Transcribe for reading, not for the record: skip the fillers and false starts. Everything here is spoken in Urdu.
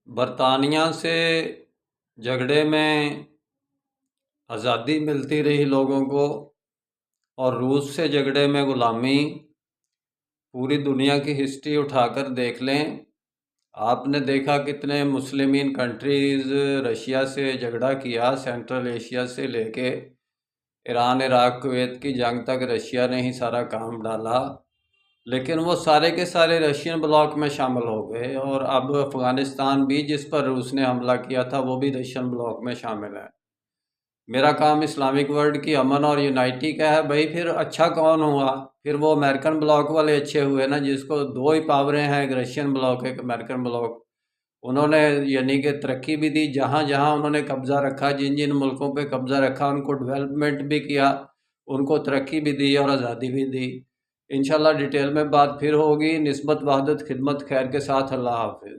برطانیہ سے جھگڑے میں آزادی ملتی رہی لوگوں کو، اور روس سے جھگڑے میں غلامی۔ پوری دنیا کی ہسٹری اٹھا کر دیکھ لیں، آپ نے دیکھا کتنے مسلمین کنٹریز رشیا سے جھگڑا کیا، سینٹرل ایشیا سے لے کے ایران عراق کویت کی جنگ تک رشیا نے ہی سارا کام ڈالا، لیکن وہ سارے کے سارے رشین بلاک میں شامل ہو گئے، اور اب افغانستان بھی جس پر روس نے حملہ کیا تھا وہ بھی رشین بلاک میں شامل ہے۔ میرا کام اسلامک ورلڈ کی امن اور یونائٹی کا ہے، بھائی پھر اچھا کون ہوا؟ پھر وہ امریکن بلاک والے اچھے ہوئے نا، جس کو دو ہی پاوریں ہیں، ایک رشین بلاک ایک امریکن بلاک۔ انہوں نے یعنی کہ ترقی بھی دی، جہاں جہاں انہوں نے قبضہ رکھا، جن جن ملکوں پہ قبضہ رکھا ان کو ڈیولپمنٹ بھی کیا، ان کو ترقی بھی دی اور آزادی بھی دی۔ انشاءاللہ ڈیٹیل میں بات پھر ہوگی۔ نسبت وحدت خدمت خیر کے ساتھ، اللہ حافظ۔